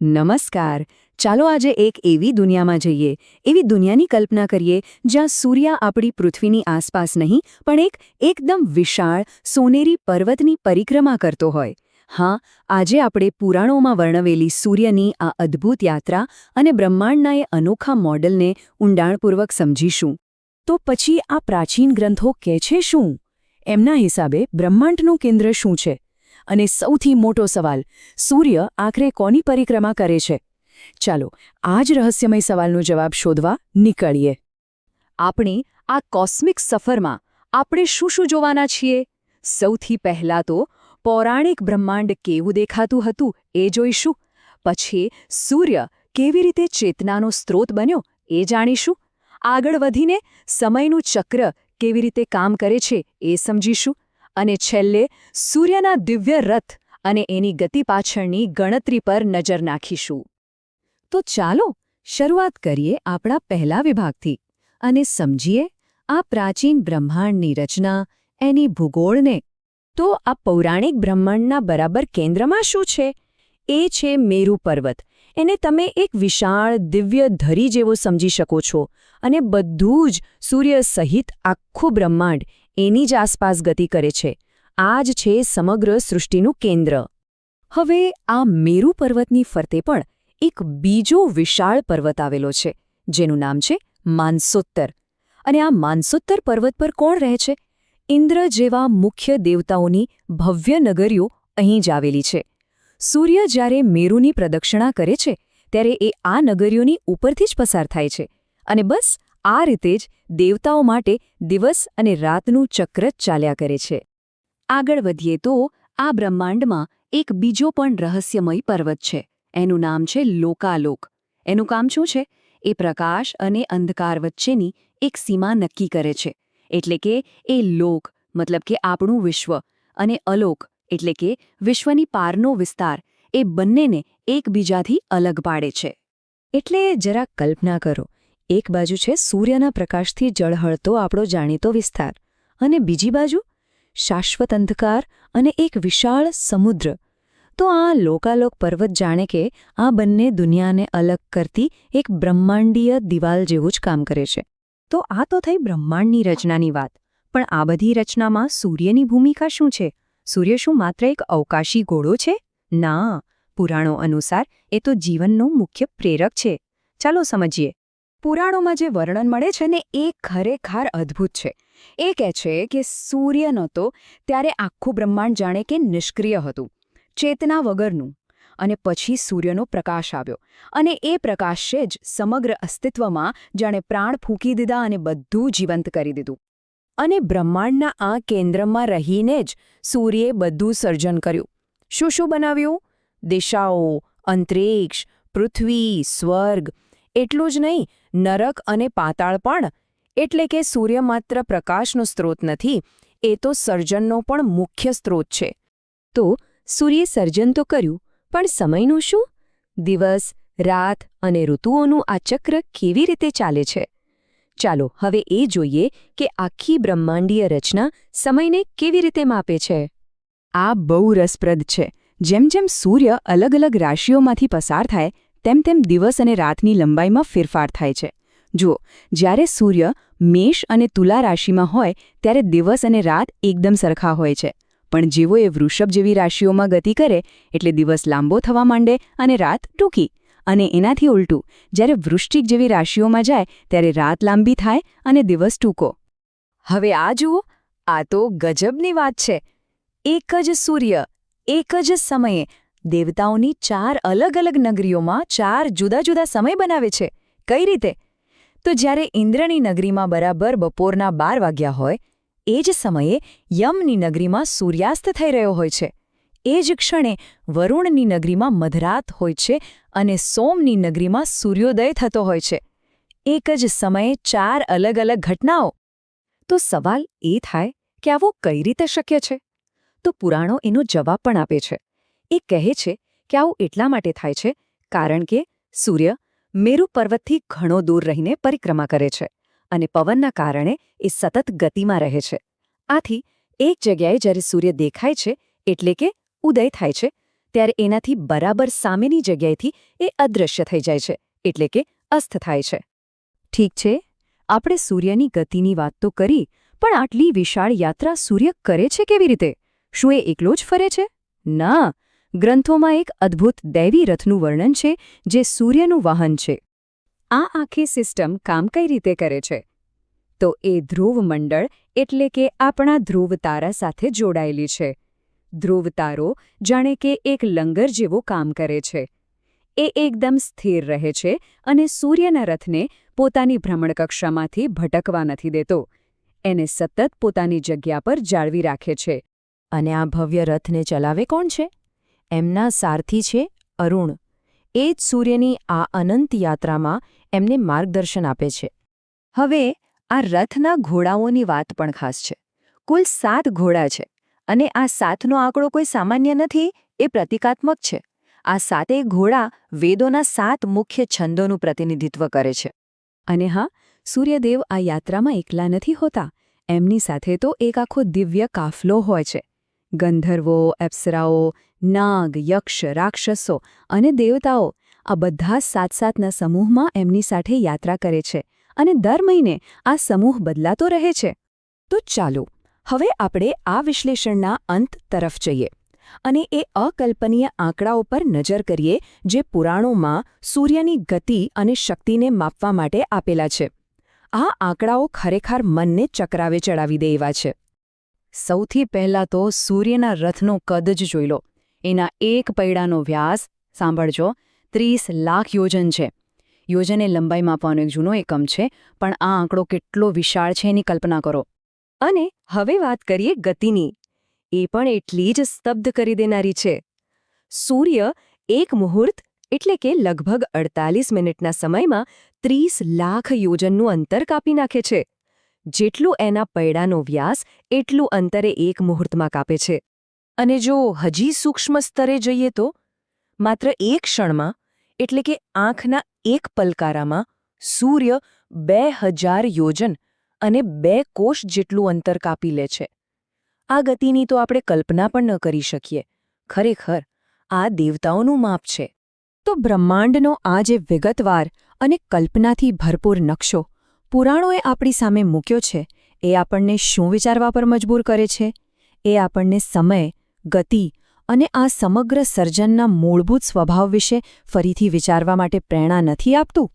નમસ્કાર. ચાલો આજે એક એવી દુનિયામાં જઈએ, એવી દુનિયાની કલ્પના કરીએ જ્યાં સૂર્ય આપણી પૃથ્વીની આસપાસ નહીં પણ એક એકદમ વિશાળ સોનેરી પર્વતની પરિક્રમા કરતો હોય. હા, આજે આપણે પુરાણોમાં વર્ણવેલી સૂર્યની આ અદ્ભુત યાત્રા અને બ્રહ્માંડના એ અનોખા મોડલને ઊંડાણપૂર્વક સમજીશું. તો પછી આ પ્રાચીન ગ્રંથો કહે છે શું? એમના હિસાબે બ્રહ્માંડનું કેન્દ્ર શું છે? અને સૌથી મોટો સવાલ, સૂર્ય આખરે કોની પરિક્રમા કરે છે? ચાલો આ જ રહસ્યમય સવાલનો જવાબ શોધવા નીકળીએ. આપણે આ કોસ્મિક સફરમાં આપણે શું શું જોવાના છીએ? સૌથી પહેલાં તો પૌરાણિક બ્રહ્માંડ કેવું દેખાતું હતું એ જોઈશું. પછી સૂર્ય કેવી રીતે ચેતનાનો સ્ત્રોત બન્યો એ જાણીશું. આગળ વધીને સમયનું ચક્ર કેવી રીતે કામ કરે છે એ સમજીશું. અને છેલ્લે સૂર્યના દિવ્ય રથ અને એની ગતિ પાછળની ગણતરી પર નજર નાખીશું. તો ચાલો શરૂઆત કરીએ આપણા પહેલા વિભાગથી અને સમજીએ આ પ્રાચીન બ્રહ્માંડની રચના, એની ભૂગોળને. તો આ પૌરાણિક બ્રહ્માંડના બરાબર કેન્દ્રમાં શું છે? એ છે મેરુ પર્વત. એને તમે એક વિશાળ દિવ્ય ધરી જેવો સમજી શકો છો અને બધું જ સૂર્ય સહિત આખું બ્રહ્માંડ એની જ આસપાસ ગતિ કરે છે. આ જ છે સમગ્ર સૃષ્ટિનું કેન્દ્ર. હવે આ મેરુ પર્વતની ફરતે પણ એક બીજો વિશાળ પર્વત આવેલો છે, જેનું નામ છે માનસોત્તર. અને આ માનસોત્તર પર્વત પર કોણ રહે છે? ઇન્દ્ર જેવા મુખ્ય દેવતાઓની ભવ્ય નગરીઓ અહીં જ આવેલી છે. સૂર્ય જ્યારે મેરુની પ્રદક્ષિણા કરે છે ત્યારે એ આ નગરીઓની ઉપરથી જ પસાર થાય છે. અને બસ આ રીતે જ દેવતાઓ માટે દિવસ અને રાતનું ચક્ર ચાલ્યા કરે છે. આગળ વધીએ તો આ બ્રહ્માંડમાં એક બીજો પણ રહસ્યમય પર્વત છે. એનું નામ છે લોકાલોક. એનું કામ શું છે? એ પ્રકાશ અને અંધકાર વચ્ચેની એક સીમા નક્કી કરે છે. એટલે કે એ લોક મતલબ કે આપણું વિશ્વ અને અલોક એટલે કે વિશ્વની પારનો વિસ્તાર, એ બંનેને એકબીજાથી અલગ પાડે છે. એટલે જરા કલ્પના કરો, એક બાજુ છે સૂર્યના પ્રકાશથી ઝળહળતો આપણો જાણીતો વિસ્તાર અને બીજી બાજુ શાશ્વત અંધકાર અને એક વિશાળ સમુદ્ર. તો આ લોકાલોક પર્વત જાણે કે આ બંને દુનિયાને અલગ કરતી એક બ્રહ્માંડીય દિવાલ જેવું જ કામ કરે છે. તો આ તો થઈ બ્રહ્માંડની રચનાની વાત. પણ આ બધી રચનામાં સૂર્યની ભૂમિકા શું છે? સૂર્ય શું માત્ર એક અવકાશી ઘોડો છે? ના, પુરાણો અનુસાર એ તો જીવનનો મુખ્ય પ્રેરક છે. ચાલો સમજીએ. પુરાણોમાં જે વર્ણન મળે છે ને એ ખરેખર અદ્ભુત છે. એ કહે છે કે સૂર્ય નહોતો ત્યારે આખું બ્રહ્માંડ જાણે કે નિષ્ક્રિય હતું, ચેતના વગરનું. અને પછી સૂર્યનો પ્રકાશ આવ્યો અને એ પ્રકાશે જ સમગ્ર અસ્તિત્વમાં જાણે પ્રાણ ફૂંકી દીધા અને બધું જીવંત કરી દીધું. અને બ્રહ્માંડના આ કેન્દ્રમાં રહીને જ સૂર્યે બધું સર્જન કર્યું. શું શું બનાવ્યું? દિશાઓ, અંતરિક્ષ, પૃથ્વી, સ્વર્ગ. એટલું જ નહીં, નરક અને પાતાળ પણ. એટલે કે સૂર્ય માત્ર પ્રકાશનો સ્ત્રોત નથી, એ તો સર્જનનો પણ મુખ્ય સ્ત્રોત છે. તો સૂર્યે સર્જન તો કર્યું, પણ સમયનું શું? દિવસ, રાત અને ઋતુઓનું આ ચક્ર કેવી રીતે ચાલે છે? ચાલો હવે એ જોઈએ કે આખી બ્રહ્માંડીય રચના સમયને કેવી રીતે માપે છે. આ બહુ રસપ્રદ છે. જેમ જેમ સૂર્ય અલગ અલગ રાશિઓમાંથી પસાર થાય તેમ તેમ દિવસ અને રાતની લંબાઈમાં ફેરફાર થાય છે. જુઓ, જ્યારે સૂર્ય મેષ અને તુલા રાશિમાં હોય ત્યારે દિવસ અને રાત એકદમ સરખા હોય છે. પણ જેવો એ વૃષભ જેવી રાશિઓમાં ગતિ કરે એટલે દિવસ લાંબો થવા માંડે અને રાત ટૂંકી. અને એનાથી ઉલટું, જ્યારે વૃશ્ચિક જેવી રાશિઓમાં જાય ત્યારે રાત લાંબી થાય અને દિવસ ટૂંકો. હવે આ જુઓ, આ તો ગજબની વાત છે. એક જ સૂર્ય એક જ સમયે દેવતાઓની 4 અલગ અલગ નગરીઓમાં 4 જુદા જુદા સમય બનાવે છે. કઈ રીતે? તો જ્યારે ઇન્દ્રની નગરીમાં બરાબર બપોરના 12 વાગ્યા હોય, એ જ સમયે યમની નગરીમાં સૂર્યાસ્ત થઈ રહ્યો હોય છે. એ જ ક્ષણે વરુણની નગરીમાં મધરાત હોય છે અને સોમની નગરીમાં સૂર્યોદય થતો હોય છે. એક જ સમયે 4 અલગ અલગ ઘટનાઓ. તો સવાલ એ થાય કે આવું કઈ રીતે શક્ય છે? તો પુરાણો એનો જવાબ પણ આપે છે. એ કહે છે કે આવું એટલા માટે થાય છે કારણ કે સૂર્ય મેરુ પર્વતથી ઘણો દૂર રહીને પરિક્રમા કરે છે અને પવનના કારણે એ સતત ગતિમાં રહે છે. આથી એક જગ્યાએ જ્યારે સૂર્ય દેખાય છે એટલે કે ઉદય થાય છે ત્યારે એનાથી બરાબર સામેની જગ્યાએથી એ અદૃશ્ય થઈ જાય છે, એટલે કે અસ્ત થાય છે. ઠીક છે, આપણે સૂર્યની ગતિની વાત તો કરી, પણ આટલી વિશાળ યાત્રા સૂર્ય કરે છે કેવી રીતે? શું એ એકલો જ ફરે છે? ના, ગ્રંથોમાં એક અદ્ભુત દૈવી રથનું વર્ણન છે જે સૂર્યનું વાહન છે. આ આખી સિસ્ટમ કામ કઈ રીતે કરે છે? તો એ ધ્રુવ મંડળ એટલે કે આપણા ધ્રુવ તારા સાથે જોડાયેલી છે. ધ્રુવ તારો જાણે કે એક લંગર જેવું કામ કરે છે. એ એકદમ સ્થિર રહે છે અને સૂર્યના રથને પોતાની ભ્રમણકક્ષામાંથી ભટકવા નથી દેતો. એને સતત પોતાની જગ્યા પર જાળવી રાખે છે. અને આ ભવ્ય રથને ચલાવે કોણ છે? એમના સારથી છે અરુણ. એ જ સૂર્યની આ અનંત યાત્રામાં એમને માર્ગદર્શન આપે છે. હવે આ રથના ઘોડાઓની વાત પણ ખાસ છે. કુલ 7 ઘોડા છે અને આ 7નો આંકડો કોઈ સામાન્ય નથી, એ પ્રતિકાત્મક છે. આ 7 ઘોડા વેદોના 7 મુખ્ય છંદોનું પ્રતિનિધિત્વ કરે છે. અને હા, સૂર્યદેવ આ યાત્રામાં એકલા નથી હોતા. એમની સાથે તો એક આખો દિવ્ય કાફલો હોય છે. ગંધર્વો, અપ્સરાઓ, નાગ, યક્ષ, રાક્ષસો અને દેવતાઓ આ બધા 7-7ના સમૂહમાં એમની સાથે યાત્રા કરે છે અને દર મહિને આ સમૂહ બદલાતો રહે છે. તો ચાલો હવે આપણે આ વિશ્લેષણના અંત તરફ જઈએ અને એ અકલ્પનીય આંકડાઓ પર નજર કરીએ જે પુરાણોમાં સૂર્યની ગતિ અને શક્તિને માપવા માટે આપેલા છે. આ આંકડાઓ ખરેખર મનને ચકરાવે ચડાવી દે એવા છે. સૌથી પહેલાં તો સૂર્યના રથનો કદ જ જોઈ લો. એના એક પૈડાનો વ્યાસ, સાંભળજો, 30 લાખ યોજન છે. યોજન એ લંબાઈ માપવાનો એક જૂનો એકમ છે, પણ આ આંકડો કેટલો વિશાળ છે એની કલ્પના કરો. અને હવે વાત કરીએ ગતિની. એ પણ એટલી જ સ્તબ્ધ કરી દેનારી છે. સૂર્ય એક મુહૂર્ત એટલે કે લગભગ 48 મિનિટના સમયમાં 30 લાખ યોજનનું અંતર કાપી નાખે છે. જેટલું એના પૈડાનો વ્યાસ એટલું અંતરે એક મુહૂર્તમાં કાપે છે. અને જો હજી સૂક્ષ્મ સ્તરે જઈએ તો માત્ર એક ક્ષણમાં એટલે કે આંખના એક પલકારામાં સૂર્ય 2000 યોજન અને 2 કોષ જેટલું અંતર કાપી લે છે. આ ગતિની તો આપણે કલ્પના પણ ન કરી શકીએ. ખરેખર આ દેવતાઓનું માપ છે. તો બ્રહ્માંડનો આ જે વિગતવાર અને કલ્પનાથી ભરપૂર નકશો પુરાણોએ આપણી સામે મૂક્યો છે, એ આપણને શું વિચારવા પર મજબૂર કરે છે? એ આપણને સમય, ગતિ અને આ સમગ્ર સર્જનના મૂળભૂત સ્વભાવ વિશે ફરીથી વિચારવા માટે પ્રેરણા નથી આપતું?